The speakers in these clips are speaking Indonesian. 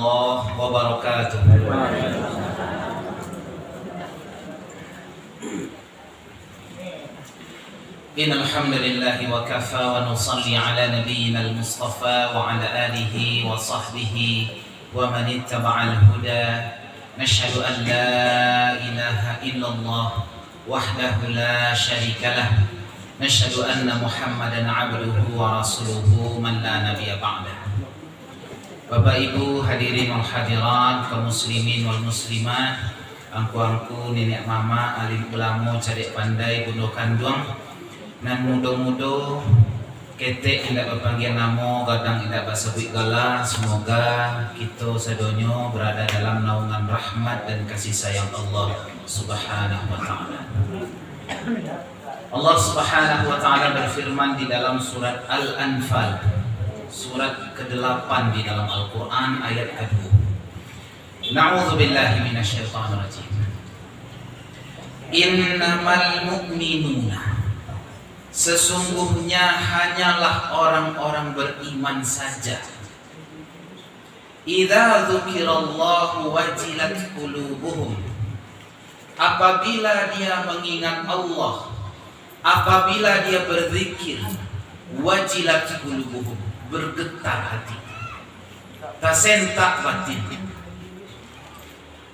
warahmatullahi wabarakatuh. Innal hamdalillahi wa kafa wa nusalli ala nabiyyina al-mustafa wa ala alihi wa sahbihi wa man ittaba'al huda. Nashhadu an la ilaha illallah wahdahu la syarika lah. Nashhadu anna Muhammadan abduhu wa rasuluhu man la nabiyya ba'dah. Bapak Ibu hadirin wal hadirat, kaum muslimin wal muslimat, angku-angku, nenek mama, alim ulama, cadek pandai, bundo kanduang, nan mudo-mudo ketek indak berpanggian namo, gadang indak basabik gala. Semoga kita sedonyo berada dalam naungan rahmat dan kasih sayang Allah Subhanahu wa ta'ala. Allah Subhanahu wa ta'ala berfirman di dalam surat Al-Anfal, surat ke-8 di dalam Al-Quran, ayat ke-2. Na'udzubillahi minasyaitonir rajim. Innamal mu'minuna, sesungguhnya hanyalah orang-orang beriman saja. Idza dzukirallahu wajilat qulubuhum, apabila dia mengingat Allah, apabila dia berzikir, wajilat qulubuhum, bergetar hati, tasentak batin.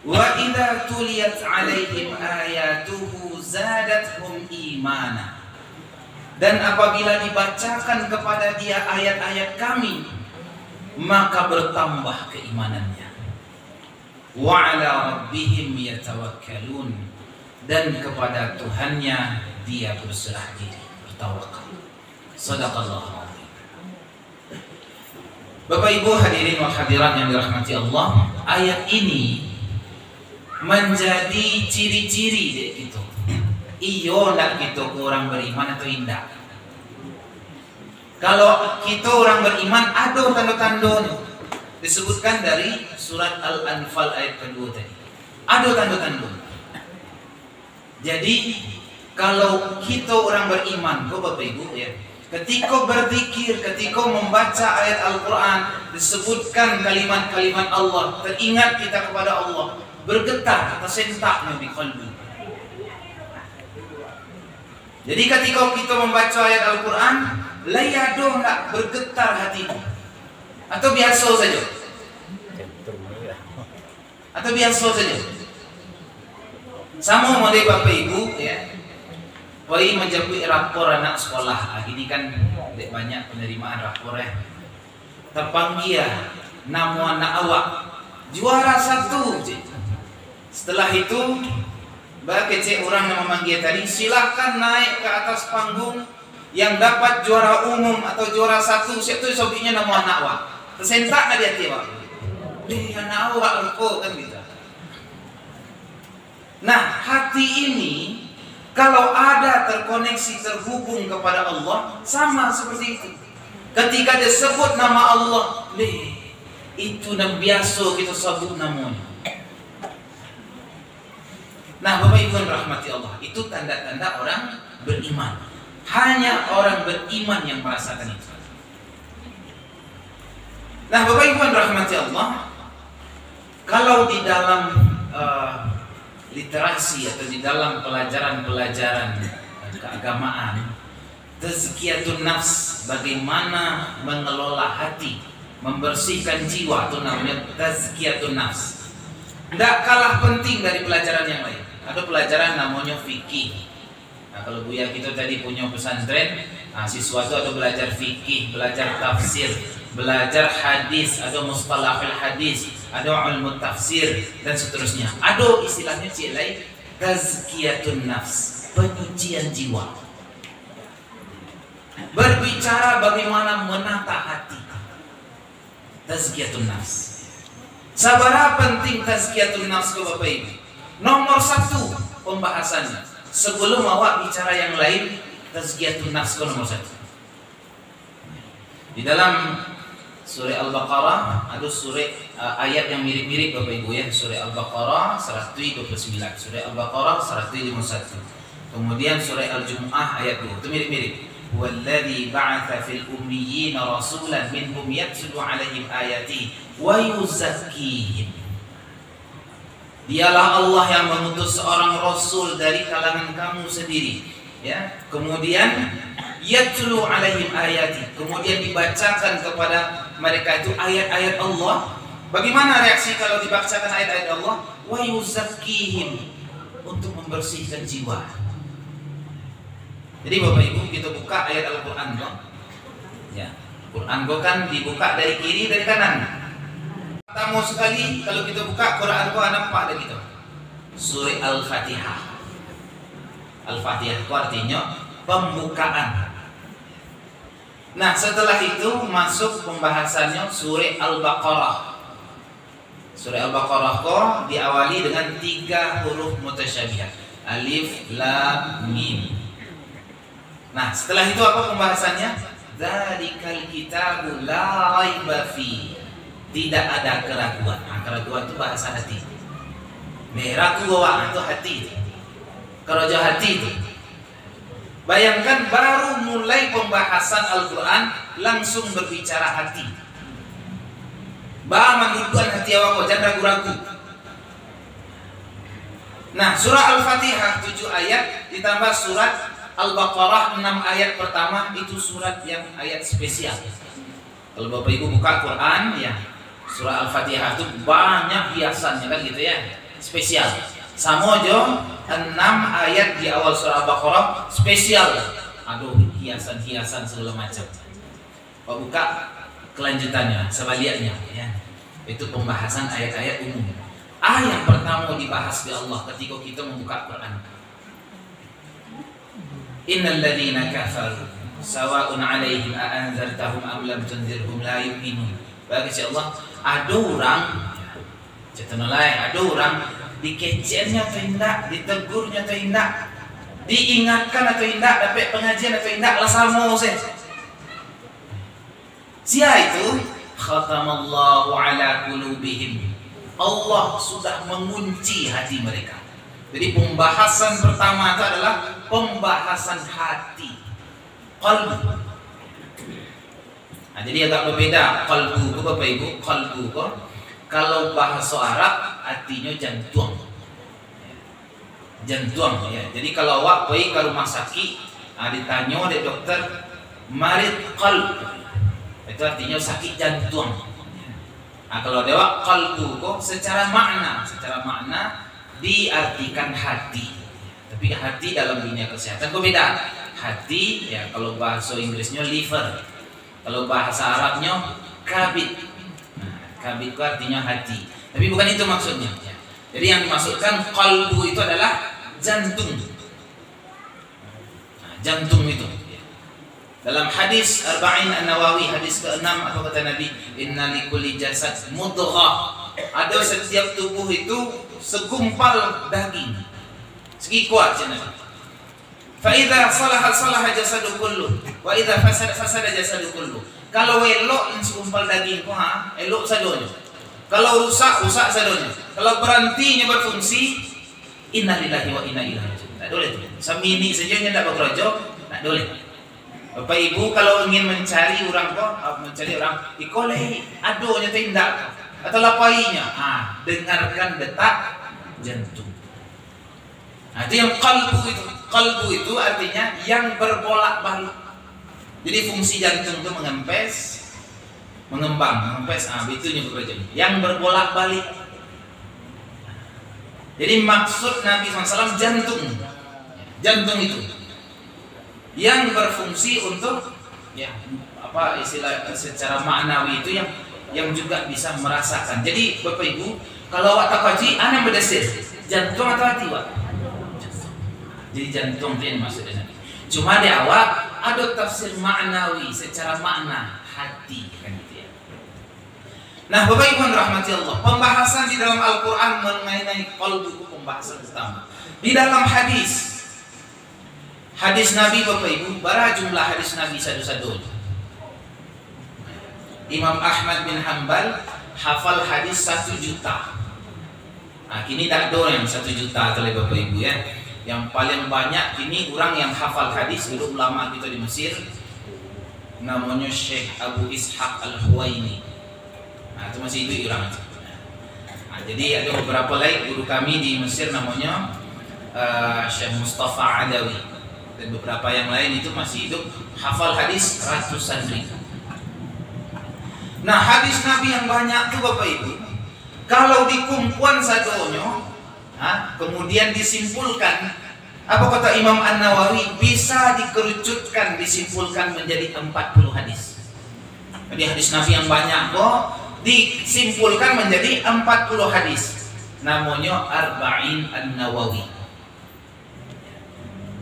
Wa idza tuliyat alaihim ayatuhu zadathum imana, dan apabila dibacakan kepada dia ayat-ayat kami, maka bertambah keimanannya. Wa ala rabbihim yatawakkalun, dan kepada Tuhannya dia berserah diri, bertawakal. Shadaqallah. Bapak Ibu hadirin wal hadirat yang dirahmati Allah, ayat ini menjadi ciri-ciri gitu. Iyo ndak kita orang beriman atau indah. Kalau kita orang beriman ada tanda-tandanya. Disebutkan dari surat Al-Anfal ayat kedua tadi. Ada tanda-tanda. Jadi kalau kita orang beriman, Bapak Ibu ya, ketika berzikir, ketika membaca ayat Al-Quran, disebutkan kalimat-kalimat Allah, teringat kita kepada Allah, bergetar atau sentaknya di qalbi. Jadi ketika kita membaca ayat Al-Quran, layado enggak bergetar hatimu? Atau biasa saja? Atau biasa saja? Sama model Bapak Ibu ya. Wali menjadi rapor anak sekolah. Ini kan banyak penerimaan rapor ya. Terpanggil nama anak awak juara 1. Setelah itu kecek orang yang memanggil tadi, silahkan naik ke atas panggung yang dapat juara umum atau juara 1. Siapa sobinya nama anak awak. Tersentak nggak dia tiap? Anak awak ruko kan gitu. Nah hati ini kalau ada terkoneksi, terhubung kepada Allah, sama seperti itu. Ketika disebut nama Allah, itu yang biasa kita sebut namanya. Nah Bapak Ibu yang rahmati Allah, itu tanda-tanda orang beriman. Hanya orang beriman yang merasakan itu. Nah Bapak Ibu yang rahmati Allah, kalau di dalam literasi atau di dalam pelajaran-pelajaran keagamaan, tazkiyatun nafs, bagaimana mengelola hati, membersihkan jiwa, itu namanya tazkiyatun nafs. Tidak kalah penting dari pelajaran yang lain. Ada pelajaran namanya fikih. Nah, kalau Buya kita tadi punya pesantren, siswa itu ada belajar fikih, belajar tafsir, belajar hadis, ada mustalahul hadis, ada ilmu tafsir dan seterusnya. Ada istilahnya lain, tazkiyatun nafs, penyucian jiwa. Berbicara bagaimana menata hati, tazkiyatun nafs. Sabara penting tazkiyatun nafs ke Bapak Ibu. Nomor 1 pembahasannya. Sebelum awak bicara yang lain, tazkiyatun nafs ke nomor 1. Di dalam surah Al-Baqarah ada surah ayat yang mirip-mirip Bapak Ibu ya. Surah Al-Baqarah 129, surah Al-Baqarah 151. Kemudian surah Al-Jumu'ah ayat 2. Itu mirip-mirip. Walladzi ba'atsa fil ummiyina rasulan minhum yatlu 'alaihim ayati wa yuzakkihim. Dialah Allah yang mengutus seorang rasul dari kalangan kamu sendiri, ya. Kemudian yatlu 'alaihim ayati, kemudian dibacakan kepada mereka itu ayat-ayat Allah. Bagaimana reaksi kalau dibacakan ayat-ayat Allah? Wa yuzakkihim, untuk membersihkan jiwa. Jadi Bapak Ibu, kita buka ayat Al-Quran dong. Ya, Quran kan dibuka dari kiri, dari kanan. Pertama sekali kalau kita buka Quran nampak ada gitu. Surah Al-Fatihah. Al-Fatihah itu artinya pembukaan. Nah, setelah itu masuk pembahasannya surah Al-Baqarah. Surah Al-Baqarah kok diawali dengan 3 huruf mutasyabihat. Alif, Lam, Mim. Nah, setelah itu apa pembahasannya? Dzalikal kitabu la raiba fi. Tidak ada keraguan. Nah, keraguan itu bahasa hati. Meragu itu hati. Keraja hati itu. Bayangkan baru mulai pembahasan Al-Quran langsung berbicara hati. Bah manduduan hati awak jangan ragu-ragu. Nah, surah Al-Fatihah 7 ayat ditambah surat Al-Baqarah 6 ayat pertama, itu surat yang ayat spesial. Kalau Bapak Ibu buka Quran ya, surah Al-Fatihah itu banyak hiasannya kan gitu ya, spesial. Sama aja 6 ayat di awal surah Al-Baqarah spesial. Aduh, hiasan-hiasan segala macam. Pak buka kelanjutannya, sebaliknya ya. Itu pembahasan ayat-ayat umum. Ayat pertama dibahas di Allah ketika kita membuka Quran. Innal ladzina kafaru sawa'un 'alaihim a anzartahum am lam tunzirhum la yu'minun. Bagi si Allah, ada orang ada orang dikecewakan atau tidak, ditegurnya atau tidak, diingatkan atau tidak, dapat pengajian atau tidak, lah sama saya. Sia itu khatamallahu ala qulubihim. Allah sudah mengunci hati mereka. Jadi pembahasan pertama itu adalah pembahasan hati, qalbu. Nah, jadi agak berbeda qalbu itu Bapak Ibu. Qalbu kalau bahasa Arab artinya jantung. Jantung ya. Jadi kalau awak pergi ke rumah sakit, ditanya oleh dokter marid qalb, itu artinya sakit jantung. Nah, kalau dewa qalbu secara makna diartikan hati. Tapi hati dalam dunia kesehatan beda. Hati ya kalau bahasa Inggrisnya liver, kalau bahasa Arabnya kabid. Nah, kabid itu artinya hati. Tapi bukan itu maksudnya. Jadi yang dimaksudkan qalbu itu adalah jantung. Nah, jantung itu. Dalam hadis Arba'in An-Nawawi hadis ke-6 apa kata Nabi? Inna likulli jasad mudghah. Ada setiap tubuh itu segumpal daging. Segi kuat cina. Fa idza salaha salaha jasadu kullu wa idza fasada jasadu kullu. Kalau elok segumpal daging ko elok sadonya. Kalau rusak sadonya. Kalau berhentinya berfungsi, innalillahi wa inna ilaihi raji'un. Tak boleh tu. Samini saja nya tak bekerja, tak boleh. Bapak Ibu kalau ingin mencari orang ikoleh adonya tindak atau lapainya, dengarkan detak jantung. Nah, itu yang qalbu itu. Qalbu itu artinya yang berbolak-balik. Jadi fungsi jantung itu mengembang, itunya bekerja. Yang berbolak-balik. Jadi maksud Nabi SAW jantung itu yang berfungsi untuk istilah secara maknawi itu yang juga bisa merasakan. Jadi Bapak Ibu, kalau awak tak kaji, ana berdasar jantung atau hati awak? Jadi jantung itu yang maksudnya. Cuma di awak ada tafsir maknawi secara makna hati kan gitu ya. Nah, Bapak Ibu yang rahmati Allah, pembahasan di dalam Al-Qur'an mengenai qalbu itu pembahasan pertama. Di dalam hadis Nabi Bapak Ibu, bara jumlah hadis Nabi satu-satu. Imam Ahmad bin Hanbal hafal hadis 1 juta. Nah, kini tak ada yang 1 juta oleh Bapak Ibu ya. Yang paling banyak kini orang yang hafal hadis dulu ulama kita di Mesir, namanya Syekh Abu Ishaq Al-Huwaini. Nah, itu masih hidup orang. Nah, jadi ada beberapa lagi guru kami di Mesir namanya Syekh Mustafa Adawi, dan beberapa yang lain itu masih hidup, hafal hadis ratusan ribu. Nah, hadis Nabi yang banyak tuh Bapak Ibu, kalau dikumpulan sadonya, kemudian disimpulkan, apa kata Imam An-Nawawi, bisa dikerucutkan, disimpulkan menjadi 40 hadis. Jadi hadis Nabi yang banyak kok disimpulkan menjadi 40 hadis. Namanya Arba'in An-Nawawi.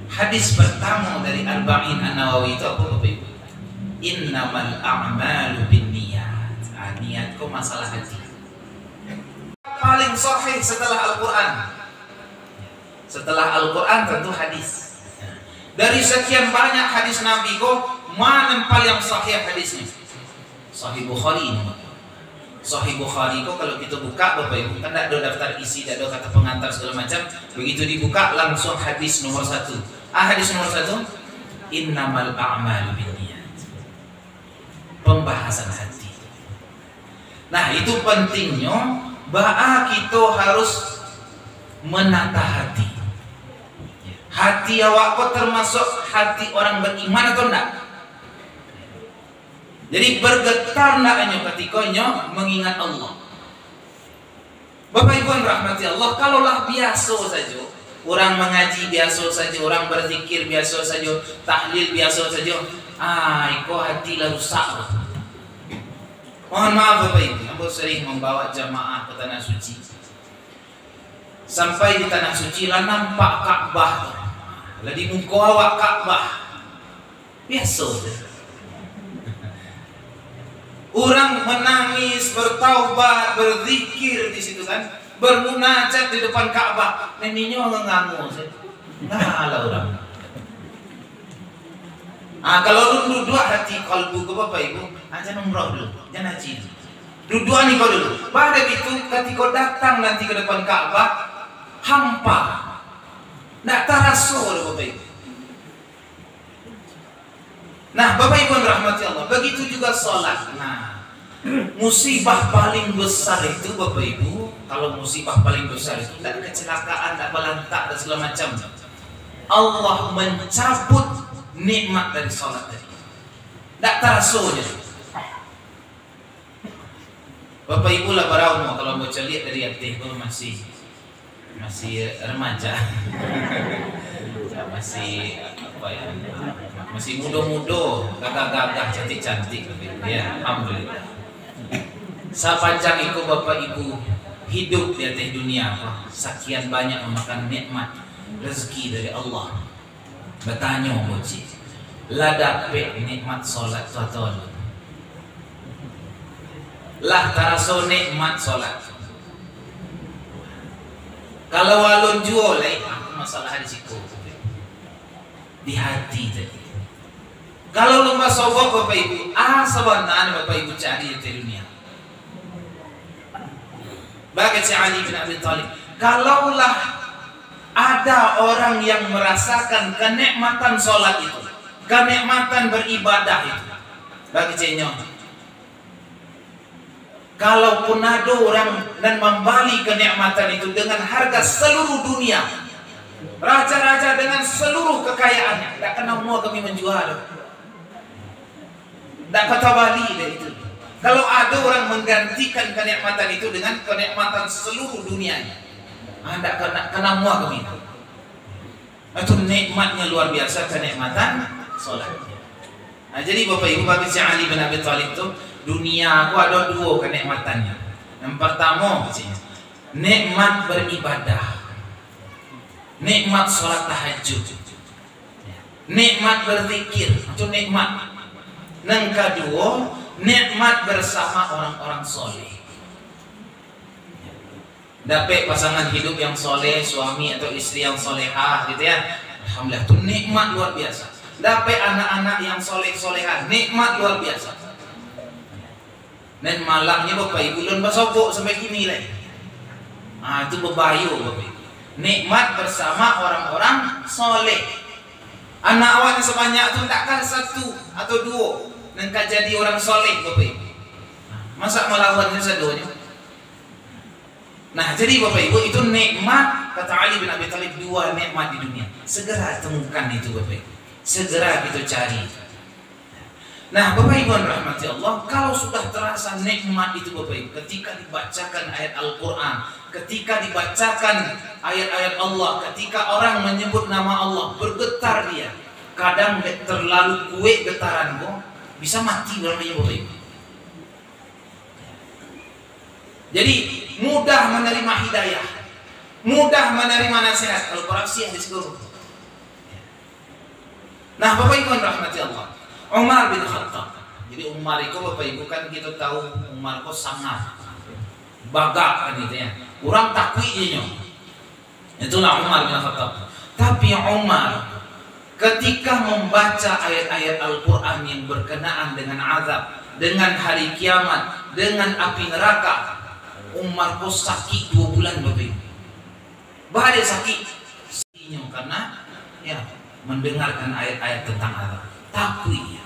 Hadis pertama dari Arba'in An-Nawawi itu apa Bapak Ibu? Innamal a'malu binniyat. Niat kok masalah hati. Paling sahih setelah Al-Quran. Setelah Al-Quran tentu hadis. Dari sekian banyak hadis Nabi kok, mana paling sahih hadisnya? Sahih Bukhari. Sahih Bukhari kok kalau kita buka Bapak Ibu, kan ada daftar isi, ada kata pengantar segala macam. Begitu dibuka langsung hadis nomor 1. Hadis nomor 1, innamal a'malu binniyat. Pembahasan hati. Nah, itu pentingnya bahwa kita harus menata hati. Hati awak kok termasuk hati orang beriman atau enggak? Jadi bergetar enggaknya ketikanya mengingat Allah. Bapak Ibu yang rahmati Allah, kalaulah biasa saja, orang mengaji biasa saja, orang berzikir biasa saja, tahlil biasa saja, kok hati lah rusak. Mohon maaf Bapak Ibu, aku sering membawa jamaah ke tanah suci. Sampai di tanah suci lah nampak Ka'bah. Lah di muka awak Ka'bah. Biasa. Orang menangis, bertaubat, berzikir di situ kan, bermunajat di depan Ka'bah. Neninya ngangu. Ngalah orang. Kalau lu dua hati kalbu ke Bapak Ibu, jangan umrah dulu, jangan haji. Dua nih kau dulu. Pada itu ketika datang nanti ke depan Ka'bah, hampa, nak taraso Bapak Ibu. Nah, Bapak Ibu yang rahmati Allah, begitu juga sholat. Nah, musibah paling besar itu Bapak Ibu, kalau musibah paling besar itu tidak kecelakaan, tidak belantak dan segala macam. Allah mencabut nikmat dari sholat tadi. Tak terasonya. Bapak Ibu lah barau kalau mau lihat dari hati itu masih remaja. Masih apa ya? Masih muda-muda, gagah-gagah, cantik-cantik ya, alhamdulillah. Sepanjang itu Bapak Ibu hidup di atas dunia, sekian banyak memakan nikmat rezeki dari Allah. Bertanya moji, lah dapat nikmat solat tuan-tuan, lah taraso nikmat solat. Kalau walun jual, masalah di situ, di hati tadi. Kalau lumba sobok Bapak Ibu, sebenarnya Bapak Ibu cari di dunia. Bagi si Ali bin Abi Thalib, kalaulah ada orang yang merasakan kenikmatan sholat itu, kenikmatan beribadah itu, bagi cenyo, kalaupun ada orang dan membeli kenikmatan itu dengan harga seluruh dunia, raja-raja dengan seluruh kekayaannya, tidak kena mau kami menjual, tidak kata bali dari itu. Kalau ada orang menggantikan kenikmatan itu dengan kenikmatan seluruh dunianya, tidak kena muak kami. Itu nikmatnya luar biasa, kenikmatan sholat. Nah, jadi Bapak Ibu, bagi si Ali bin Abi Thalib itu, dunia aku ada dua kenikmatannya. Yang pertama, nikmat beribadah, nikmat sholat tahajud, nikmat berzikir, itu nikmat. Yang kedua, nikmat bersama orang-orang soleh. Dapat pasangan hidup yang soleh, suami atau istri yang solehah gitu ya, alhamdulillah, itu nikmat luar biasa. Dapat anak-anak yang soleh-solehan, nikmat luar biasa. Dan malangnya Bapak Ibu belum bersobok sampai kini lah. Itu bebayu Bapak Ibu. nikmat bersama orang-orang soleh. Anak awak sebanyak tu takkan satu atau dua nengka jadi orang soleh Bapak Ibu. Masa melawan sedonya. Nah, jadi Bapak Ibu, itu nikmat kata Ali bin Abi Thalib, dua nikmat di dunia. Segera temukan itu Bapak Ibu. Segera kita cari. Nah, Bapak Ibu rahmati Allah, kalau sudah terasa nikmat itu Bapak Ibu, ketika dibacakan ayat Al-Qur'an, ketika dibacakan ayat-ayat Allah, ketika orang menyebut nama Allah, bergetar dia. Kadang terlalu kuat getaran kok, bisa mati dalamnya Bapak Ibu. Jadi mudah menerima hidayah, mudah menerima nasihat. Al-Qur'an sih hadis guru. Nah, Bapak Ibu rahmati Allah, Umar bin Khattab. Jadi Umar itu Bapak Ibu kan kita tahu Umar itu sangat bagak kan gitu ya. Orang takwinya. Itulah Umar bin Khattab. Tapi Umar ketika membaca ayat-ayat Al-Qur'an yang berkenaan dengan azab, dengan hari kiamat, dengan api neraka, Umar kok sakit 2 bulan Bapak Ibu. Bahaya sakitnya karena ya mendengarkan ayat-ayat tentang azab. Takwi.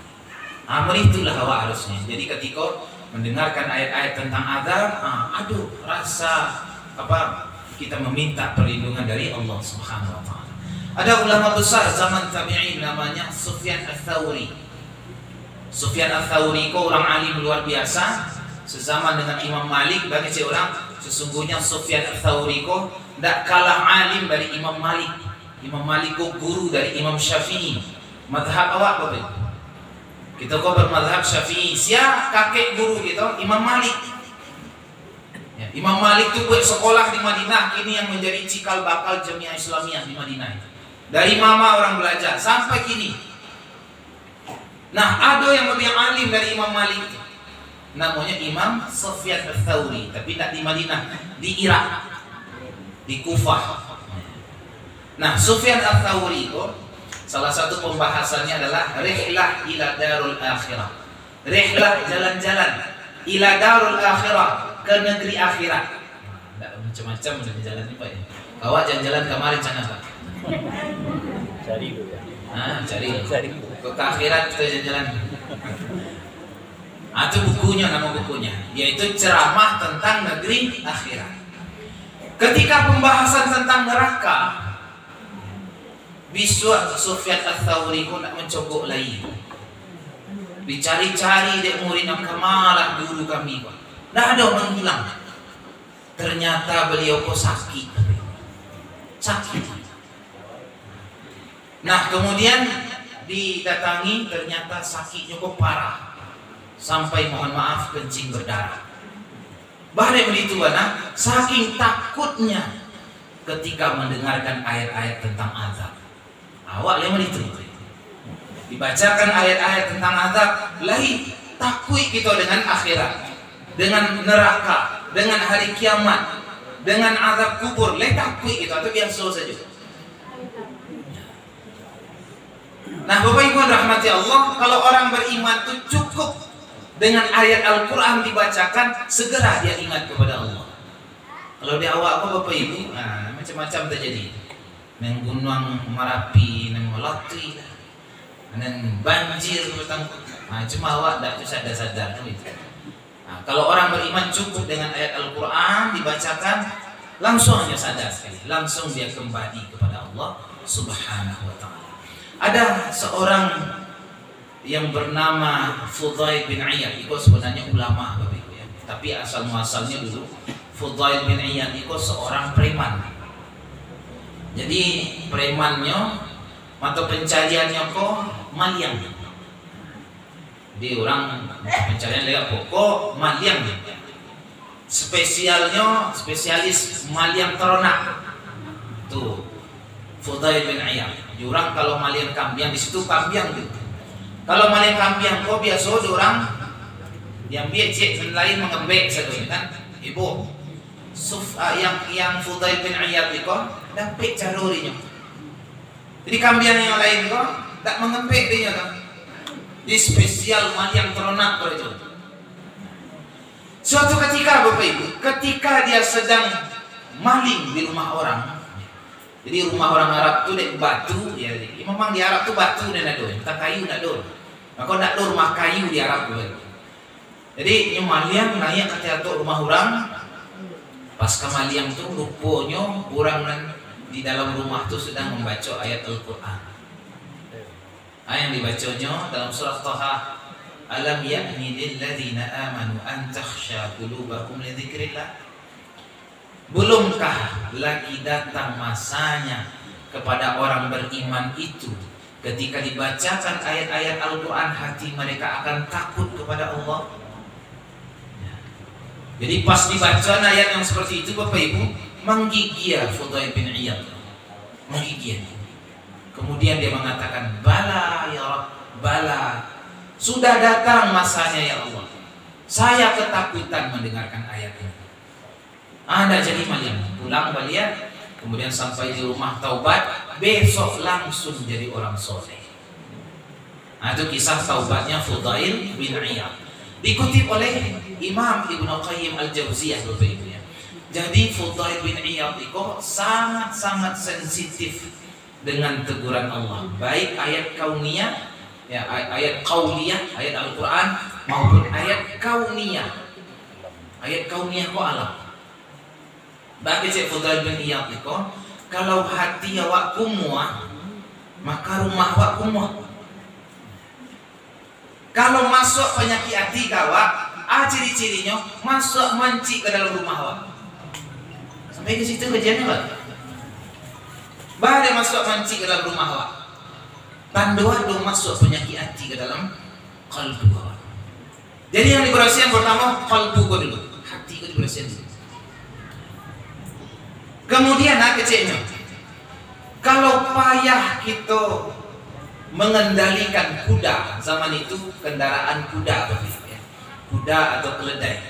Itulah hawa harusnya. Jadi ketika mendengarkan ayat-ayat tentang azab, aduh rasa kita meminta perlindungan dari Allah Subhanahu wa taala. Ada ulama besar zaman tabi'in namanya Sufyan Ats-Tsauri. Sufyan Ats-Tsauri itu orang alim luar biasa, sezaman dengan Imam Malik. Bagi seorang sesungguhnya Sufyan Ats-Tsauri itu tidak kalah alim dari Imam Malik. Imam Malik itu guru dari Imam Syafi'i. Mazhab awak Bapak. Kita kok bermazhab Syafi'i. Siapa kakek guru kita? Imam Malik. Ya, Imam Malik itu buat sekolah di Madinah, ini yang menjadi cikal bakal Jamiah Islamiyah di Madinah. Dari mama orang belajar sampai kini. Nah, ada yang lebih alim dari Imam Malik, namanya Imam Sufyan Ats-Tsauri, tapi tidak di Madinah, di Irak, di Kufah. Nah, Sufyan Ats-Tsauri itu salah satu pembahasannya adalah rihlah ila darul akhirah. Rihlah jalan-jalan ila darul akhirah, ke negeri akhirat. Tidak macam-macam dari jalan ini Pak ya. Bawa jalan-jalan kemarin sana Pak. Cari dulu ya. Cari. Ke akhirat kita jalan-jalan. Itu bukunya, nama bukunya, yaitu ceramah tentang negeri akhirat. Ketika pembahasan tentang neraka, Biswa Sufyan Ats-Tsauri pun nak mencogok lagi. Dicari-cari dek murid yang kemalah guru kami Pak. Tidak ada orang hilang. Ternyata beliau kok sakit. Nah, kemudian didatangi, ternyata sakitnya kok parah, sampai mohon maaf kencing berdarah. Bahkan begitu anak, saking takutnya ketika mendengarkan ayat-ayat tentang azab. Awak yang begitu. Dibacakan ayat-ayat tentang azab, lain takut kita dengan akhirat, dengan neraka, dengan hari kiamat, dengan azab kubur. Lain takut kita atau biasa saja. Nah, Bapak Ibu rahmati Allah, kalau orang beriman itu cukup dengan ayat Al-Quran dibacakan, segera dia ingat kepada Allah. Kalau di awak Bapak Ibu, macam-macam terjadi. Neng gunung Merapi, neng Melati, neng banjir, cuma awak tidak sadar-sadar itu. Nah, kalau orang beriman cukup dengan ayat Al-Quran dibacakan, langsung dia sadar sekali, langsung dia kembali kepada Allah Subhanahu wa taala. Ada seorang yang bernama Fudail bin Iyad, itu sebenarnya ulama Bapak Ibu ya. Tapi asal muasalnya dulu Fudail bin Iyad itu seorang preman. Jadi premannya mata pencariannya kok maliang. Di orang pencarian lega pokok maliang. Spesialis maliang ternak. Tuh Fudail bin Iyad. Orang kalau malian kambiang di situ kambiang gitu. Kalau malian kambiang kok biasa orang diambil cek lain mengembek satu kan. Ibu yang Fudail bin Iyad itu dapat carurinya. Jadi kambiang yang lain kok tak mengembek dia kan. Di spesial malian ternak itu. Suatu ketika Bapak Ibu, ketika dia sedang maling di rumah orang, Jadi rumah orang Arab tuh dek batu ya. Memang di Arab tuh batu dan ada, kita kayu nak dor. Maka nak dor rumah kayu di Arab tuh. Jadi nyumaliang nanya kata rumah orang. Pas kamaliang tuh rupanya orang di dalam rumah tuh sedang membaca ayat Al-Quran. Ayat yang dibacanya dalam surah Taha, alam ya'ni lilladzina amanu an takhsha qulubakum li dzikrillah. Belumkah lagi datang masanya kepada orang beriman itu ketika dibacakan ayat-ayat Al-Quran hati mereka akan takut kepada Allah. Jadi pas dibaca ayat yang seperti itu Bapak Ibu, menggigil Fudail bin Iyad, menggigil. Kemudian dia mengatakan, bala ya Rabb, bala, sudah datang masanya ya Allah. Saya ketakutan mendengarkan ayat ini. Anda jadi malam, pulang balik, kemudian sampai di rumah taubat, besok langsung jadi orang soleh. Nah, itu kisah taubatnya Fudail bin Iyad. Dikutip oleh Imam Ibnu Qayyim Al-Jauziyah Bapak Ibu ya. Jadi Fudail bin Iyad itu sangat-sangat sensitif dengan teguran Allah, baik ayat kauniyah ya, ayat qauliyah, ayat Al-Quran maupun ayat kauniyah. Ayat kauniyah kok alam. Bagi Cik Fudail bin Iyad itu, kalau hati awak kumuah, maka rumah awak kumuah. Kalau masuk penyakit hati kawak, ciri-cirinya masuk manci ke dalam rumah awak. Sampai ke situ kejadiannya Pak. Bahaya masuk manci ke dalam rumah awak. Tanda masuk penyakit hati ke dalam kalbu awak. Jadi yang dibersihin pertama kalbu kau dulu, hati kau dibersihin dulu. Kemudian kecilnya, kalau payah kita mengendalikan kuda, zaman itu kendaraan kuda ya. Kuda atau keledai.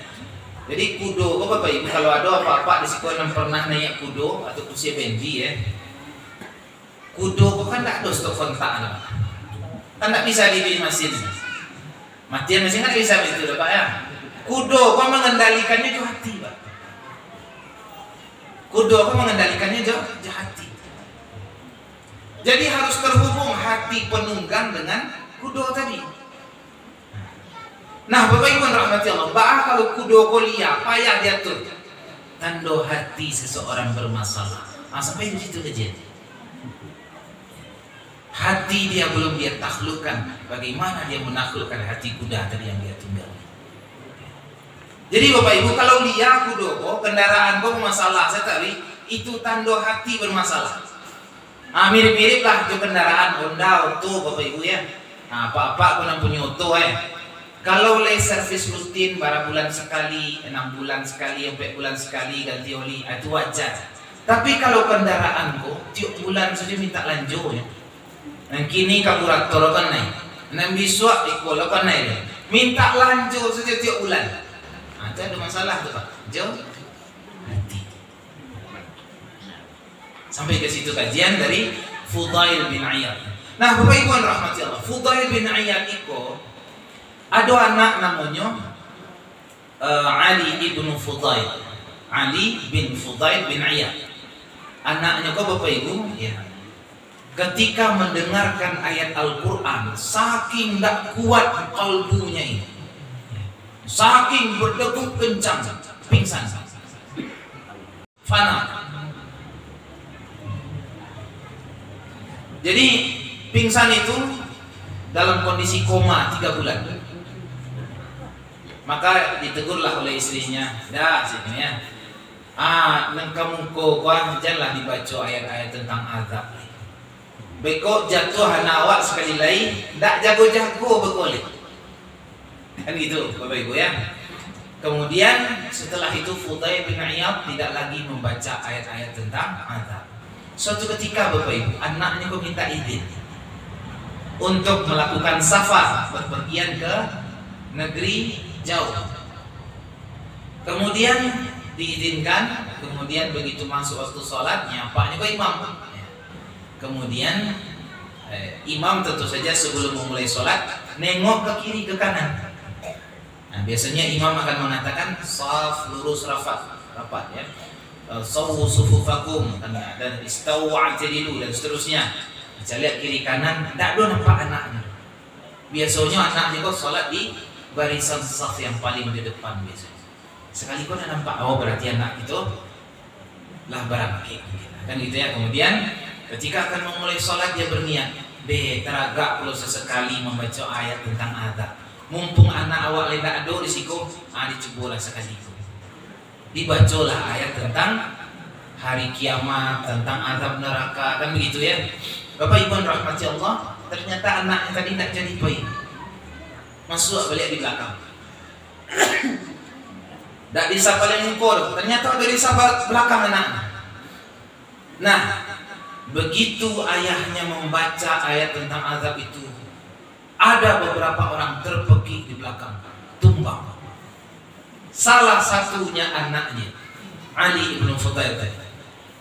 Jadi kudo, Bapak Ibu kalau ada apa-apa di sekolah yang pernah naik kudo atau usia bendi ya. Kudo kan tak ada stok kontak lah. Kan tak bisa dibikin mesin. Matian mesin kan bisa begitu Pak ya. Kudo kau mengendalikannya itu hati Pak. Kudo kau mengendalikannya itu hati. Jadi harus terhubung hati penunggang dengan kudo tadi. Nah, Bapak Ibu rahmati Allah, kalau kudo kolia payah diatur. Tanda hati seseorang bermasalah. Sampai di situ aja. Hati dia belum dia taklukkan. Bagaimana dia menaklukkan hati kuda tadi yang dia tunggang. Jadi Bapak Ibu kalau lihat kudo kendaraan bermasalah, saya tadi itu tanda hati bermasalah. Mirip-mirip lah itu kendaraan Honda Auto Bapak Ibu ya. Apa-apa pun punya auto Kalau servis rutin bara bulan sekali, 6 bulan sekali, 4 bulan sekali ganti oli, itu wajar. Tapi kalau kendaraan tiap bulan saja minta lanjut ya. Nah kini karburator kan naik, nah besok ikut kan naik, minta lanjut saja tiap bulan. Itu ada masalah tuh Pak. Jauh hati. Sampai ke situ kajian dari Fudail bin Iyad. Nah, Bapak Ibu yang rahmati Allah, Fudail bin Iyad itu ada anak namanya Ali ibn Fudail. Ali bin Fudail bin Iyad. Anaknya kok Bapak Ibu ya. Ketika mendengarkan ayat Al-Quran, saking tak kuat kalbunya ini, saking berdegup kencang, pingsan, fana. Jadi pingsan itu dalam kondisi koma 3 bulan. Maka ditegurlah oleh istrinya, dah sini ya. Nang kamu janganlah dibaca ayat-ayat tentang azab. Beko jatuh hana awak sekali lagi, tak jago-jago berkolek. Kan gitu Bapak Ibu ya. Kemudian setelah itu Fudail bin Iyad tidak lagi membaca ayat-ayat tentang azab. Suatu ketika Bapak Ibu, anaknya kok minta izin untuk melakukan safar, berpergian ke negeri jauh. Kemudian diizinkan, kemudian begitu masuk waktu sholat, nyapanya kok imam. Kemudian imam tentu saja sebelum memulai sholat nengok ke kiri ke kanan. Nah biasanya imam akan mengatakan shaf lurus rapat ya. sawu sufufakum dan istawu wa'tadilu dan seterusnya. Kita lihat kiri kanan, tidak ada nampak anaknya. Biasanya anak juga sholat di barisan saf yang paling di depan biasanya. Sekali kau nampak, oh berarti anak itu lah barang kan gitu ya. Kemudian ketika akan memulai sholat dia berniat, teragak kalau sesekali membaca ayat tentang azab. Mumpung anak awak tidak ada risiko, dicobalah sekali. Dibacalah ayat tentang hari kiamat, tentang azab neraka, kan begitu ya. Bapak Ibu rahmati Allah, ternyata anaknya tadi tidak jadi baik. Masuk balik di belakang. Tak disapa yang mukul, ternyata dari sahabat belakang anaknya. Nah, begitu ayahnya membaca ayat tentang azab itu, ada beberapa orang terpekik di belakang, tumbang. Salah satunya anaknya, Ali ibn Fudail,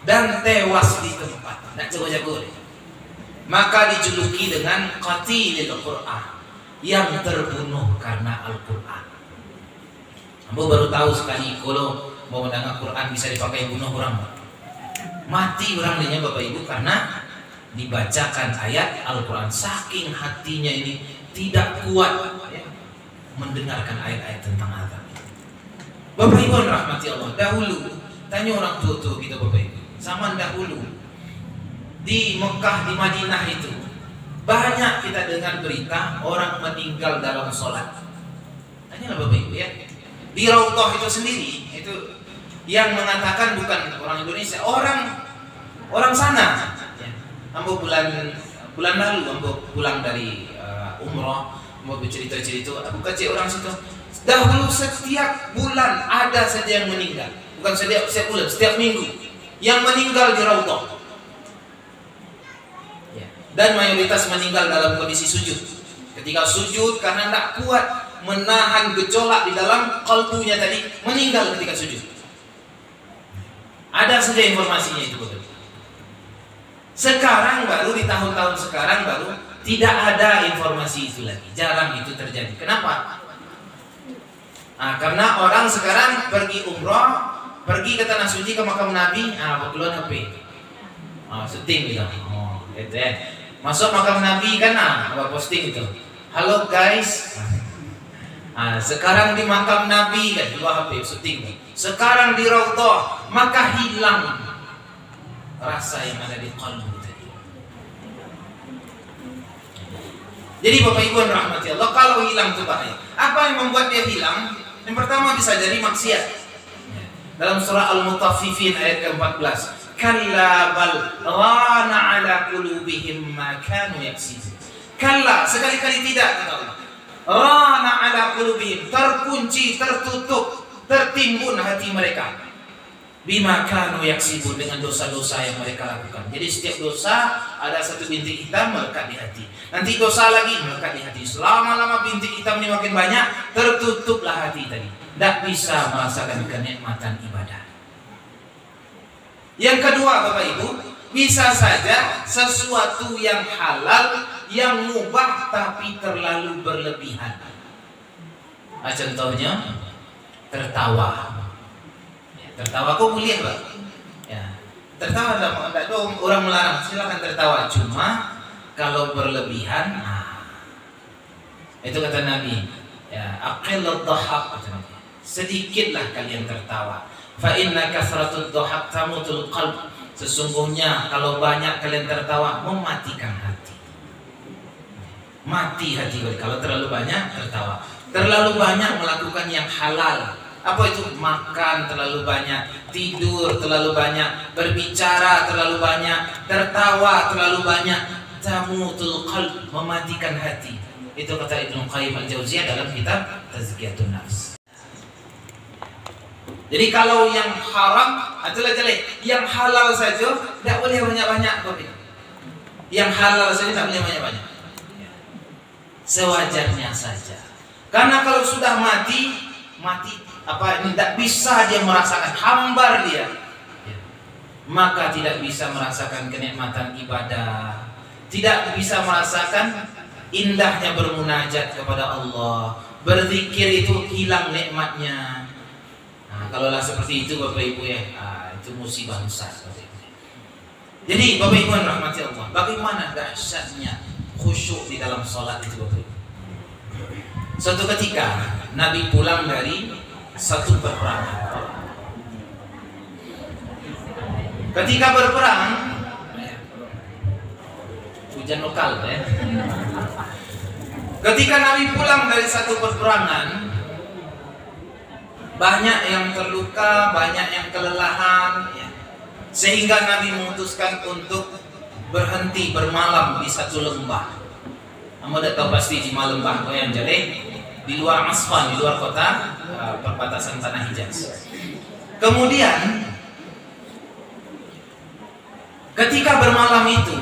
dan tewas di tempat. Tak jago-jago. Maka dijuluki dengan qatilil Quran, yang terbunuh karena Al-Quran. Ambo baru tahu sekali kalau mau mendengar Quran bisa dipakai bunuh orang. Mati orang lainnya Bapak Ibu karena dibacakan ayat Al-Quran. Saking hatinya ini tidak kuat ya, mendengarkan ayat-ayat tentang azab. Bapak Ibu rahmati Allah, dahulu tanya orang tua-tua kita Bapak Ibu, zaman dahulu di Mekah, di Madinah itu banyak kita dengar berita orang meninggal dalam sholat. Tanyalah Bapak Ibu ya. Di Raudhah itu sendiri itu yang mengatakan bukan orang Indonesia, orang sana. Ya. Ambo bulan lalu ambo pulang dari umrah, ambo bercerita-cerita, aku kecil orang situ. Dahulu setiap bulan ada saja yang meninggal, bukan setiap bulan, setiap minggu yang meninggal di Raudhah. Ya. Dan mayoritas meninggal dalam kondisi sujud. Ketika sujud karena tidak kuat menahan gejolak di dalam kalbunya tadi, meninggal ketika sujud. Ada saja informasinya itu betul. Sekarang baru di tahun-tahun sekarang baru tidak ada informasi itu lagi. Jarang itu terjadi. Kenapa? Karena orang sekarang pergi umrah, pergi ke tanah suci, ke makam Nabi, keluar HP, syuting gitu. Gitu ya. Masuk makam Nabi kan, posting itu. Halo guys. Sekarang di makam Nabi kan dua HP syuting. Sekarang di Raudhah, maka hilang rasa yang ada di qalbu tadi. Jadi Bapak Ibu rahmati Allah, kalau hilang itu bahaya. Apa yang membuat dia hilang? Yang pertama bisa jadi maksiat. Dalam surah Al-Mutaffifin ayat ke-14, kalla bal rana ala qulubihim ma kanu yaksibun. Kalla, sekali-kali tidak, kata Allah. Rana ala qulubihim, terkunci, tertutup, tertimbun hati mereka. Bima kanu yaksibun, dengan dosa-dosa yang mereka lakukan. Jadi setiap dosa ada satu bintik hitam melekat di hati. Nanti dosa lagi melekat di hati. Selama-lama bintik hitam ini makin banyak, tertutuplah hati tadi. Tidak bisa merasakan kenikmatan ibadah. Yang kedua Bapak Ibu, bisa saja sesuatu yang halal, yang mubah tapi terlalu berlebihan. Contohnya tertawa. Tertawa kok boleh Pak? Ya. Tertawa tidak ada orang melarang, silakan tertawa. Cuma kalau berlebihan, itu kata Nabi, ya, aqilud dhahak, kata Nabi. Sedikitlah kalian tertawa. Fa inna kasratud dhahak tamutul qalb. Sesungguhnya kalau banyak kalian tertawa mematikan hati. Mati hati kalau terlalu banyak tertawa. Terlalu banyak melakukan yang halal. Apa itu? Makan terlalu banyak, tidur terlalu banyak, berbicara terlalu banyak, tertawa terlalu banyak. Tamutul qalb, mematikan hati. Itu kata Ibnu Qayyim al-Jauziyah dalam kitab Tazkiyatun Nafs. Jadi kalau yang haram adalah jelek, yang halal saja tidak boleh banyak-banyak. Yang halal saja tidak boleh banyak-banyak. Sewajarnya saja. Karena kalau sudah mati ini tidak bisa dia merasakan, hambar dia, maka tidak bisa merasakan kenikmatan ibadah, tidak bisa merasakan indahnya bermunajat kepada Allah, berzikir itu hilang nikmatnya. Kalaulah seperti itu Bapak Ibu ya, itu musibah besar. Jadi Bapak Ibu yang rahmati Allah, bagaimana dahsyatnya khusyuk di dalam sholat itu Bapak Ibu. Suatu ketika Nabi pulang dari satu peperangan. Ketika berperang, hujan lokal ya. Ketika Nabi pulang dari satu peperangan, banyak yang terluka, banyak yang kelelahan, ya. Sehingga Nabi memutuskan untuk berhenti bermalam di satu lembah. Kamu udah tahu pasti di lembah yang jadi di luar Aswan, di luar kota perbatasan tanah Hijaz. Kemudian ketika bermalam itu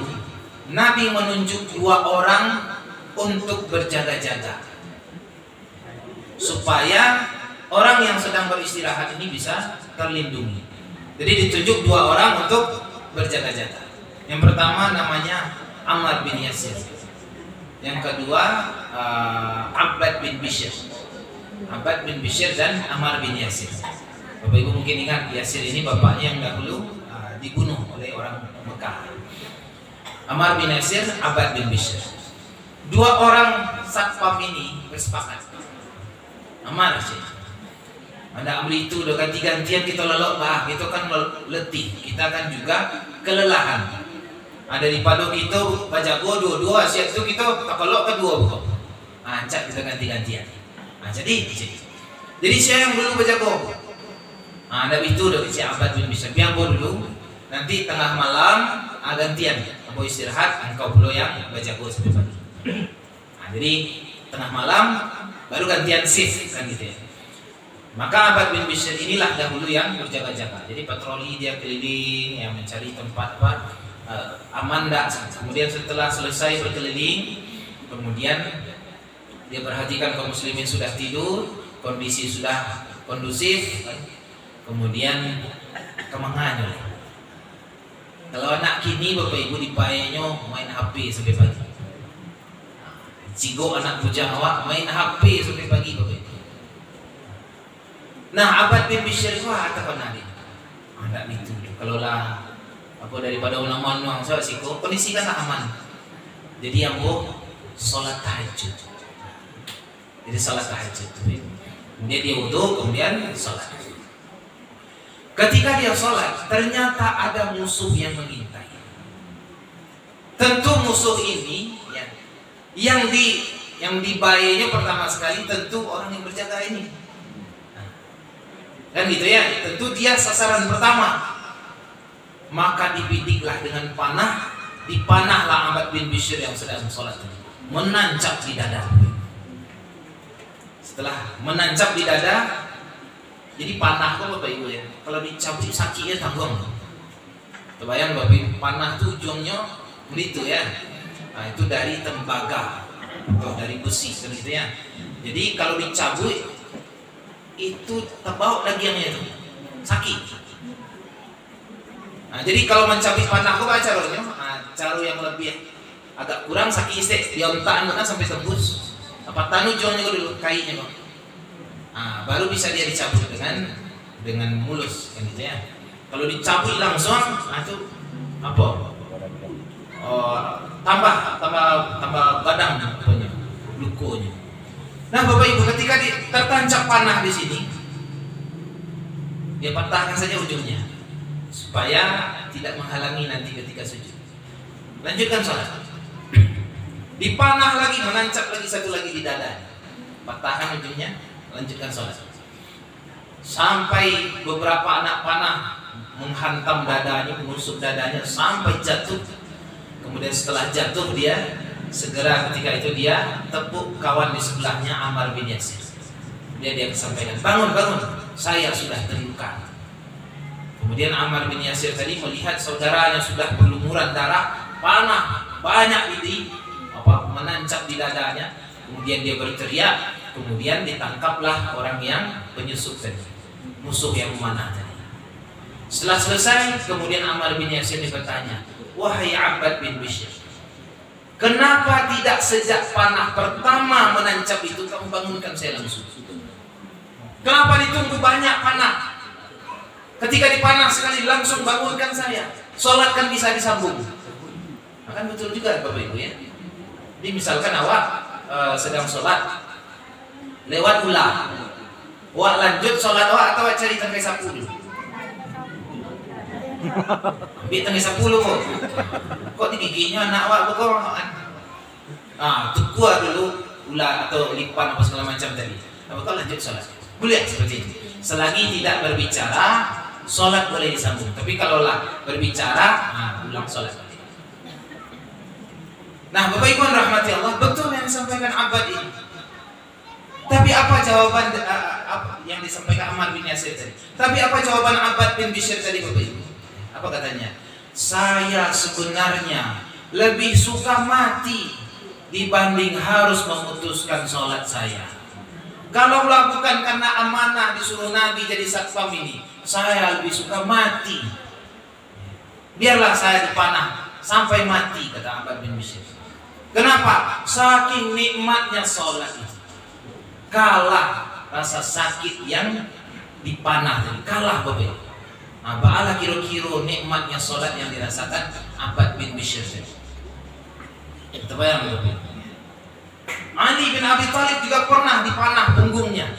Nabi menunjuk 2 orang untuk berjaga-jaga supaya orang yang sedang beristirahat ini bisa terlindungi. Jadi ditunjuk 2 orang untuk berjaga-jaga. Yang pertama namanya Ammar bin Yasir. Yang kedua Abbad bin Bishr. Abbad bin Bishr dan Ammar bin Yasir. Bapak Ibu mungkin ingat Yasir ini bapaknya yang dahulu dibunuh oleh orang Mekah. Ammar bin Yasir, Abbad bin Bishr. 2 orang satpam ini bersepakat. Ammar sih. Anda ambil itu udah ganti-gantian kita lelok bah, itu kan letih, kita kan juga kelelahan. Ada di padu kita bajago dua-dua, siap itu kita takolok kedua bukan. Acak kita ganti-gantian. Jadi saya yang dulu bajago. Ada itu udah si Abbad bin Bishr, biambo dulu. Nanti tengah malam gantian, aku istirahat, engkau pula yang bajago sampai pagi. Jadi tengah malam baru gantian shift kan gitu ya. Maka Abbad bin Bishr inilah dahulu yang berjaga-jaga. Jadi patroli dia keliling, yang mencari tempat aman dak. Kemudian setelah selesai berkeliling, kemudian dia perhatikan kaum muslimin sudah tidur, kondisi sudah kondusif, kemudian kemangan. Kalau anak kini Bapak Ibu dipayanya main HP sampai pagi. Cigo anak bujang awak main HP sampai pagi Bapak Ibu. Nah, Abbad bin Bishr itu katakan Nabi, ada itu. Kalau lah apa daripada ulama nuang saya sih, kondisi kan aman. Jadi yang sholat tahajud. Jadi sholat tahajud. Kemudian dia wudu, kemudian sholat. Ketika dia sholat, ternyata ada musuh yang mengintai. Tentu musuh ini yang dibayainya pertama sekali tentu orang yang berjaga ini. Kan gitu ya, tentu dia sasaran pertama. Maka dibidiklah dengan panah, dipanahlah Abbad bin Bishr yang sedang sholat ini, menancap di dada. Setelah menancap di dada, jadi panah kok Bapak Ibu ya, kalau dicabut sakitnya tanggung. Terbayang Bapak Ibu, panah itu ujungnya begitu ya. Nah, itu dari tembaga atau dari besi kan gitu ya. Jadi kalau dicabut itu terbau lagi yang itu sakit. Nah, jadi kalau mencabut panah kok caranya, cara yang lebih agak kurang sakit istek, diontaan kan sampai tembus. Apa tanu jongnya dulu kainya kok. Nah, baru bisa dia dicabut dengan mulus kan gitu ya. Kalau dicabut langsung, itu apa? Tambah badang punya lukonya. Nah, Bapak Ibu, ketika tertancap panah di sini, dia patahkan saja ujungnya supaya tidak menghalangi nanti ketika sujud. Lanjutkan sholat. Dipanah lagi, menancap lagi satu lagi di dada. Patahkan ujungnya, lanjutkan sholat. Sampai beberapa anak panah menghantam dadanya, menusuk dadanya sampai jatuh. Kemudian setelah jatuh dia segera ketika itu dia tepuk kawan di sebelahnya Ammar bin Yasir. Dia sampaikan, bangun, saya sudah terluka. Kemudian Ammar bin Yasir tadi melihat saudaranya sudah berlumuran darah, panah banyak menancap di dadanya. Kemudian dia berteriak, kemudian ditangkaplah orang yang penyusup tadi, musuh yang memanah tadi. Setelah selesai, kemudian Ammar bin Yasir bertanya, wahai Abbad bin Bishr, kenapa tidak sejak panah pertama menancap itu kamu bangunkan saya langsung? Kenapa ditunggu banyak panah? Ketika dipanah sekali langsung bangunkan saya. Sholat kan bisa disambung. Akan betul juga Bapak Ibu ya. Jadi misalkan awak sedang sholat lewat ulah, awak lanjut sholat awak atau awak cari tangkai sapu dulu. Ambil tangkai sapu dulu kok digiginya anak awak kok. Tukua dulu ulah atau lipan apa segala macam tadi. Apa kau lanjut sholat? Boleh seperti itu. Selagi tidak berbicara, sholat boleh disambung. Tapi kalau lah berbicara, ulang sholat. Nah, Bapak Ibu rahmati Allah, betul yang disampaikan Abbad ini. Tapi apa jawaban yang disampaikan Ammar bin Yasir tadi? Tapi apa jawaban Abbad bin Bishr tadi Bapak Ibu? Apa katanya? Saya sebenarnya lebih suka mati dibanding harus memutuskan sholat saya. Kalau bukan karena amanah disuruh Nabi jadi satpam ini, saya lebih suka mati. Biarlah saya dipanah sampai mati, kata Abbad bin Bishr. Kenapa? Saking nikmatnya sholat itu. Kalah rasa sakit yang dipanah tadi. Kalah Bapak. Ba'ala kira-kira nikmatnya sholat yang dirasakan Abbad bin Bishr tadi. Kita bayang Bapak. Ali bin Abi Thalib juga pernah dipanah punggungnya.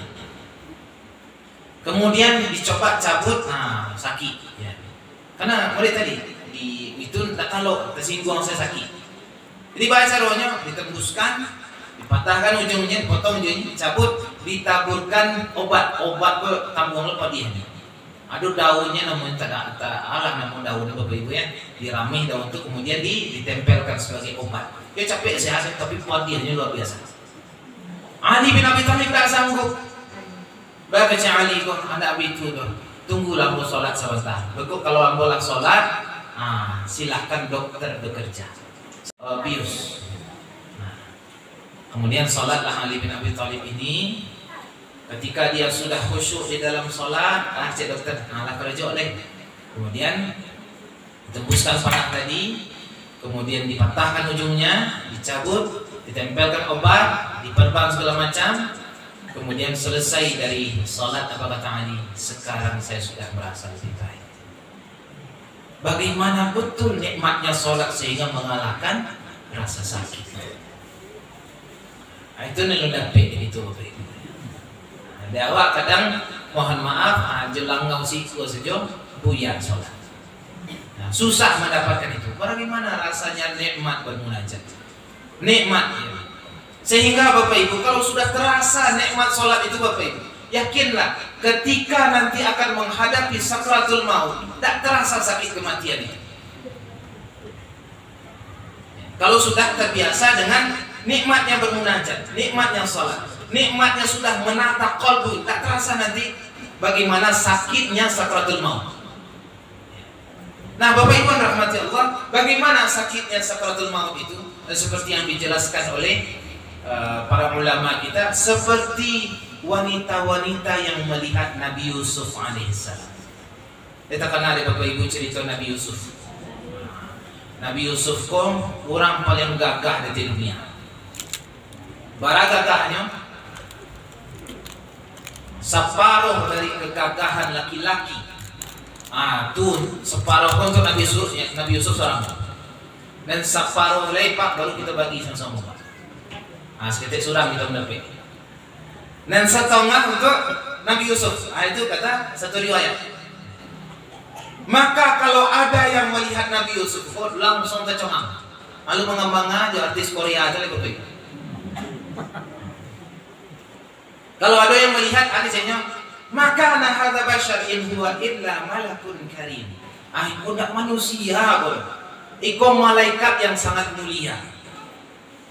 Kemudian dicoba cabut, sakit ya. Karena mulai tadi itu kalau tersinggung saya sakit. Jadi bahasa rohnya ditembuskan, dipatahkan ujungnya, dipotong ujungnya, dicabut, ditaburkan obat ke tambung lepas dia. Aduh daunnya namun tak alah namun daunnya Bapak Ibu ya, diramih daun itu kemudian ditempelkan sebagai obat. Dia capek sehat tapi puadiannya luar biasa. Ali bin Abi Thalib tak sanggup. Baca Ali kok ada itu tuh. Tunggulah mau sholat sebentar. Begitu kalau ambo lah sholat, silahkan dokter bekerja. Bius. Kemudian sholatlah Ali bin Abi Thalib ini. Ketika dia sudah khusyuk di dalam sholat, cek dokter, lah kerja oleh. Kemudian ditembuskan panah tadi, kemudian dipatahkan ujungnya, dicabut, ditempelkan obat, diperban segala macam. Kemudian selesai dari sholat, apa kata Ali? Sekarang saya sudah merasa lebih baik. Bagaimana betul nikmatnya sholat sehingga mengalahkan rasa sakit. Itu nilai itu Bapak Ibu. Ada awak kadang mohon maaf jelang ngausiku saja buyar sholat. Susah mendapatkan itu. Bagaimana rasanya nikmat bermunajat? Nikmat ya. Sehingga Bapak Ibu kalau sudah terasa nikmat sholat itu Bapak Ibu, yakinlah ketika nanti akan menghadapi sakratul maut tak terasa sakit kematian itu. Kalau sudah terbiasa dengan nikmatnya bermunajat, nikmatnya sholat, nikmatnya sudah menatap qalbu, tak terasa nanti bagaimana sakitnya sakratul maut. Nah Bapak Ibu rahmati Allah, bagaimana sakitnya sakratul maut itu? Seperti yang dijelaskan oleh para ulama kita, seperti wanita-wanita yang melihat Nabi Yusuf alaihissalam. Kita kenal ya Bapak Ibu cerita Nabi Yusuf. Nabi Yusuf kong orang paling gagah di dunia. Bara gagahnya separuh dari kegagahan laki-laki. Tuh separuh untuk Nabi Yusuf seorang. Dan separuh lepak baru kita bagi sama-sama. Sekitar surang kita mendapat. Dan setengah untuk Nabi Yusuf. Itu kata satu riwayat. Maka kalau ada yang melihat Nabi Yusuf, langsung tercengang. Lalu mengembang aja artis Korea aja lebih. Kalau ada yang melihat hadisnya, maka nahadza bashar in huwa illa malakun karim. Iku ndak manusia kok. Iku malaikat yang sangat mulia.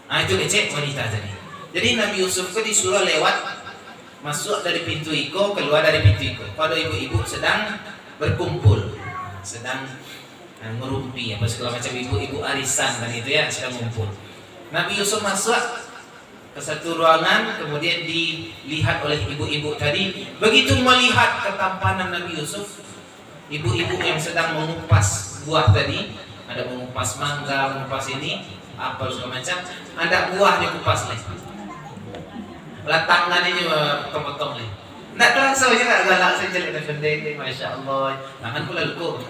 Itu ngecek wanita tadi. Jadi Nabi Yusuf itu disuruh lewat, masuk dari pintu iko, keluar dari pintu iko. Pada ibu-ibu sedang berkumpul, sedang merumpi apa segala macam, ibu-ibu arisan dan itu ya sedang ngumpul. Nabi Yusuf masuk ke satu ruangan, kemudian dilihat oleh ibu-ibu tadi. Begitu melihat ketampanan Nabi Yusuf, ibu-ibu yang sedang mengupas buah tadi, ada mengupas mangga, mengupas ini, apa segala macam, ada buah dikupas lagi. Tangan ini potong lagi. Nggak terasa juga galak saja lihat pendek, masya Allah. Tangan pula luku.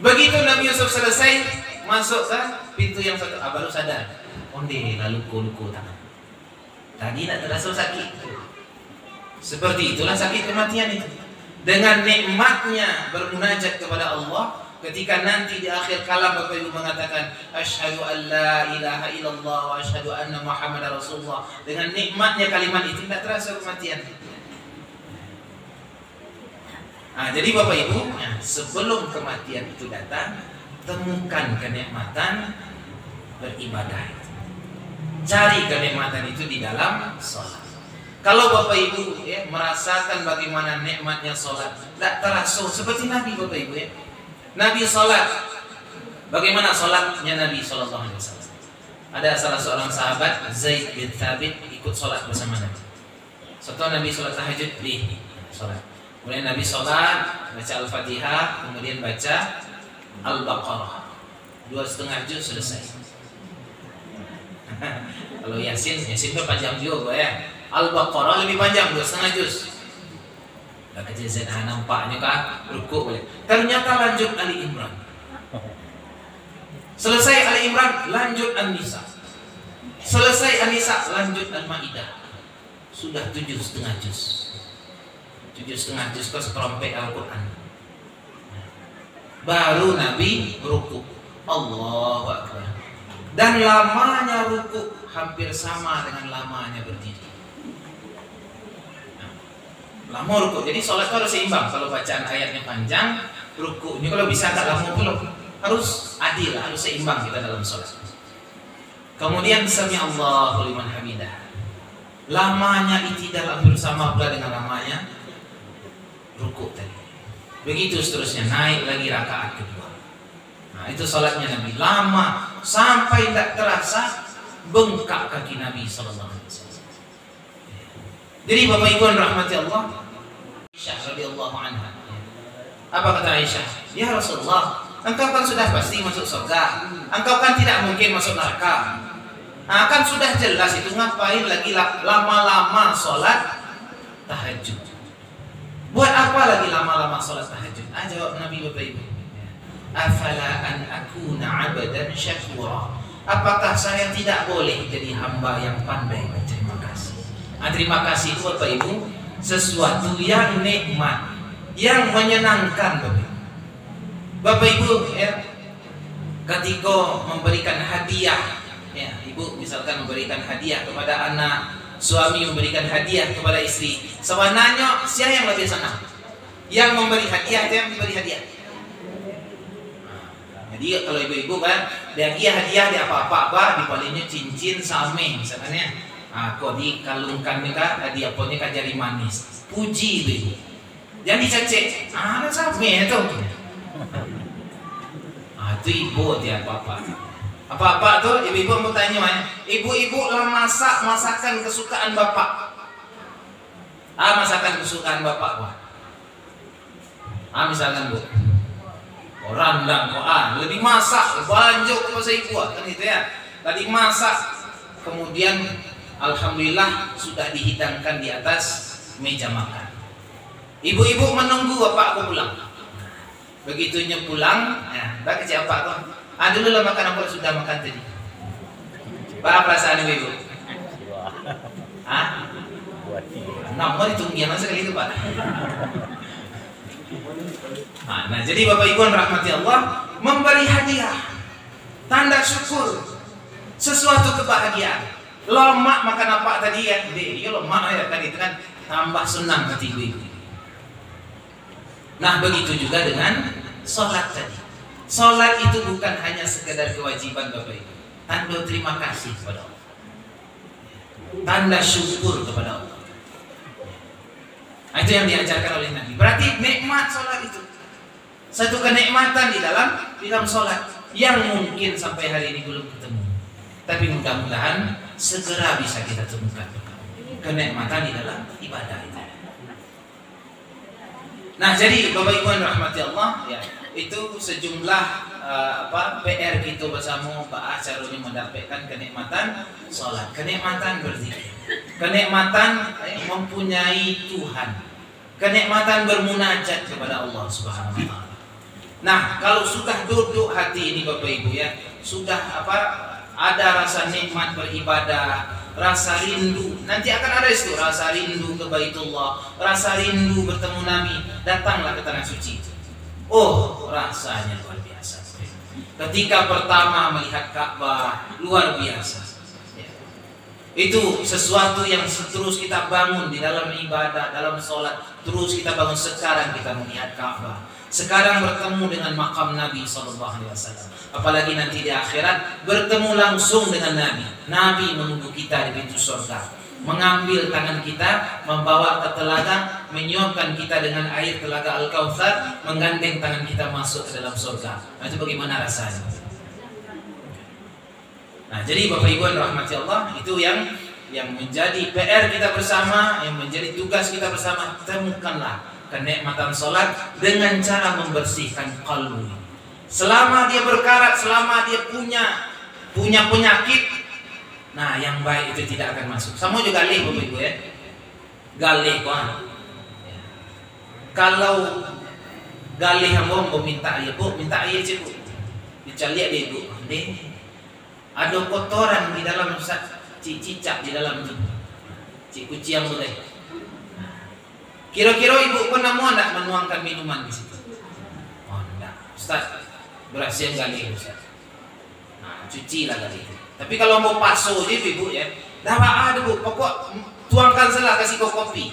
Begitu Nabi Yusuf selesai masuk ke pintu yang satu, baru sadar. Onde lalu luku tangan. Tadi tidak terasa sakit. Seperti itulah sakit kematian itu. Dengan nikmatnya bermunajat kepada Allah, ketika nanti di akhir kalam Bapak Ibu mengatakan asyhadu an la ilaha illallah wa asyhadu anna Muhammadar Rasulullah, dengan nikmatnya kalimat itu tidak terasa kematian. Nah, jadi Bapak Ibu, sebelum kematian itu datang, temukan kenikmatan beribadah. Cari kenikmatan itu di dalam sholat. Kalau Bapak Ibu merasakan bagaimana nikmatnya sholat, tidak terasa seperti Nabi Bapak Ibu ya. Nabi sholat, bagaimana sholatnya Nabi SAW? Ada salah seorang sahabat Zaid bin Thabit ikut sholat bersama Nabi. Setelah Nabi sholat tahajud di sholat, kemudian Nabi sholat baca Al-Fatihah, kemudian baca Al-Baqarah 2,5 juz selesai. Kalau Yasin panjang juga ya. Al-Baqarah lebih panjang 2,5 juz. Dah kejadian nampaknya kan rukuk boleh. Ternyata lanjut Ali Imran. Selesai Ali Imran lanjut An-Nisa. Selesai An-Nisa lanjut Al-Maidah. Sudah 7,5 juz. 7,5 juz ke seperempat Al-Quran. Baru Nabi rukuk. Allahu Akbar. Dan lamanya rukuk hampir sama dengan lamanya berdiri. Lama rukuk, jadi sholat itu harus seimbang. Kalau bacaan ayatnya panjang, rukuknya kalau bisa tak lama pula, harus adil, harus seimbang kita dalam sholat. Kemudian sami Allahu liman hamidah. Lamanya itidal hampir sama pula dengan lamanya rukuk tadi. Begitu seterusnya, naik lagi rakaat kedua. Nah, itu sholatnya Nabi, lama sampai tidak terasa bengkak kaki Nabi SAW. Jadi Bapak Ibu yang rahmati Allah, Aisyah radhiyallahu anha. Apa kata Aisyah? Ya Rasulullah, engkau kan sudah pasti masuk surga. Engkau kan tidak mungkin masuk neraka. Nah, kan sudah jelas itu, ngapain lagi lama-lama sholat tahajud? Buat apa lagi lama-lama sholat tahajud? Jawab Nabi Bapak Ibu, afala an akuna abadan syakura. Apakah saya tidak boleh jadi hamba yang pandai berterima kasih? Terima kasih itu Bapak Ibu sesuatu yang nikmat, yang menyenangkan Bapak Ibu. Bapak Ibu ya, ketika memberikan hadiah ya, ibu misalkan memberikan hadiah kepada anak, suami memberikan hadiah kepada istri, sebenarnya siapa yang lebih senang? Yang memberi hadiah atau yang diberi hadiah? Jadi kalau ibu-ibu kan dia hadiah di apa-apa, dipalinya cincin same misalkan ya. Kok dikalungkan nih kak, hadiah pokoknya kak jari manis. Puji itu. Jangan dicecek. Ada same itu. Itu ibu dia apa-apa tuh ibu-ibu mau tanya, ibu-ibu lah masakan kesukaan bapak. Masakan kesukaan bapak. Misalkan bu, orang dan lebih masak banyak bahasa ibu kan itu ya. Tadi masak, kemudian alhamdulillah sudah dihidangkan di atas meja makan. Ibu-ibu menunggu bapakku pulang. Begitunya pulang, dah kecil apa tuh? Dulu lah makan apa sudah makan tadi. Apa perasaan ibu? Nomor ditunggian sekali itu pak. Nah, jadi Bapak Ibu yang rahmati Allah, memberi hadiah, tanda syukur, sesuatu kebahagiaan. Lemak makan apa tadi ya? Dia lemak ya kan, itu kan tambah senang hati ibu. Nah begitu juga dengan sholat tadi. Sholat itu bukan hanya sekedar kewajiban Bapak Ibu, tanda terima kasih kepada Allah, tanda syukur kepada Allah. Nah, itu yang diajarkan oleh Nabi. Berarti nikmat sholat itu satu kenikmatan di dalam sholat yang mungkin sampai hari ini belum ketemu. Tapi mudah-mudahan segera bisa kita temukan kenikmatan di dalam ibadah itu. Nah, jadi Bapak Ibu yang rahmati Allah, ya, itu sejumlah PR kita bersama caranya mendapatkan kenikmatan sholat, kenikmatan berzikir, kenikmatan mempunyai Tuhan, kenikmatan bermunajat kepada Allah Subhanahu wa taala. Nah, kalau sudah duduk hati ini Bapak Ibu ya, sudah ada rasa nikmat beribadah, rasa rindu. Nanti akan ada itu rasa rindu ke Baitullah, rasa rindu bertemu Nabi. Datanglah ke tanah suci. Oh, rasanya luar biasa. Ketika pertama melihat Ka'bah, luar biasa. Itu sesuatu yang terus kita bangun di dalam ibadah, dalam sholat. Terus kita bangun sekarang kita melihat Ka'bah. Sekarang bertemu dengan makam Nabi SAW. Apalagi nanti di akhirat bertemu langsung dengan Nabi. Nabi menunggu kita di pintu surga, mengambil tangan kita, membawa ke telaga, menyuapkan kita dengan air telaga Al-Kautsar, menggandeng tangan kita masuk ke dalam surga. Nah, itu bagaimana rasanya? Nah, jadi Bapak Ibu yang rahmati Allah, itu yang menjadi PR kita bersama, yang menjadi tugas kita bersama. Temukanlah kenikmatan sholat dengan cara membersihkan kalbu. Selama dia berkarat, selama dia punya penyakit, nah yang baik itu tidak akan masuk. Sama juga galih Bapak Ibu ya, galih kan. Kalau galih hambong minta air cik bu, dicari dia bu, ada kotoran di dalam cicak di dalam itu, cik kucing boleh. Kira-kira ibu pernah mau enggak menuangkan minuman di situ? Oh enggak, Ustaz. Berhasil gali Ustaz. Nah, cuci lah kali itu. Tapi kalau mau paso dia ibu ya, dah ada bu, pokok tuangkan salah kasih kau kopi.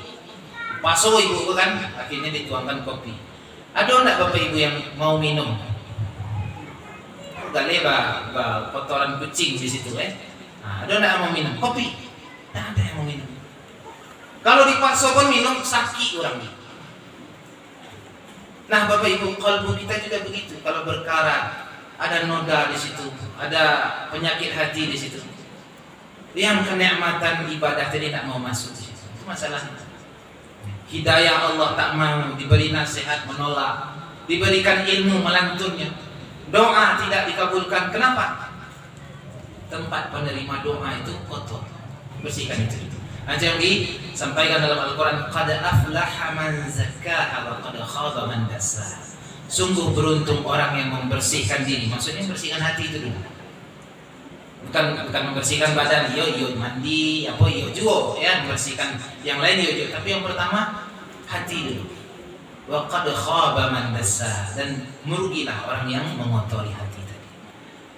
Paso ibu kan, akhirnya dituangkan kopi. Ada enggak Bapak Ibu yang mau minum? Gali kotoran kucing di situ Nah, ada enggak yang mau minum? Kopi. Nah, ada yang mau minum. Kalau dipaksa pun minum sakit orang ini. Nah Bapak Ibu, kalbu kita juga begitu. Kalau berkarat, ada noda di situ, ada penyakit hati di situ. Yang kenikmatan ibadah tadi tak mau masuk di situ. Itu masalahnya. Hidayah Allah tak mau, diberi nasihat menolak, diberikan ilmu melantunnya. Doa tidak dikabulkan. Kenapa? Tempat penerima doa itu kotor. Bersihkan itu. Nah, yang disampaikan dalam Al-Quran, qad aflaha man zakkaha wa qad khaba man dassaha. Sungguh beruntung orang yang membersihkan diri. Maksudnya membersihkan hati itu dulu. Bukan membersihkan badan, yo mandi, yo juga ya, membersihkan yang lain yo. Tapi yang pertama hati dulu. Wa qad khaba man dassaha, dan merugilah orang yang mengotori hati.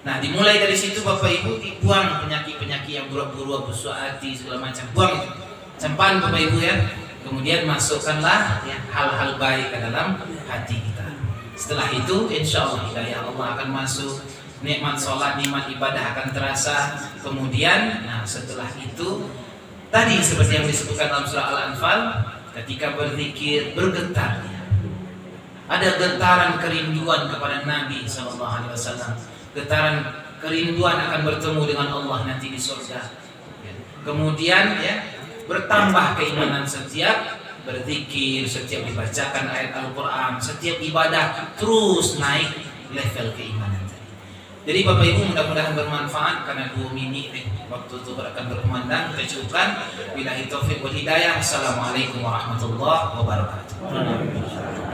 Nah, dimulai dari situ Bapak Ibu, dibuang penyakit-penyakit yang buruk-buruk, busuk hati segala macam, buang itu. Campan Bapak Ibu ya. Kemudian masukkanlah ya hal-hal baik ke dalam hati kita. Setelah itu insya Allah hidayah Allah akan masuk, nikmat sholat, nikmat ibadah akan terasa. Kemudian, nah setelah itu tadi seperti yang disebutkan dalam surah Al-Anfal, ketika berzikir bergetar ya. Ada getaran kerinduan kepada Nabi SAW. Getaran kerinduan akan bertemu dengan Allah nanti di surga. Kemudian ya, bertambah keimanan setiap berzikir, setiap dibacakan ayat Al-Quran, setiap ibadah terus naik level keimanan tadi. Jadi Bapak Ibu, mudah-mudahan bermanfaat, karena 2 menit waktu itu akan berkumandang. Kita cukupkan. Billahi taufiq wal hidayah. Assalamualaikum warahmatullahi wabarakatuh.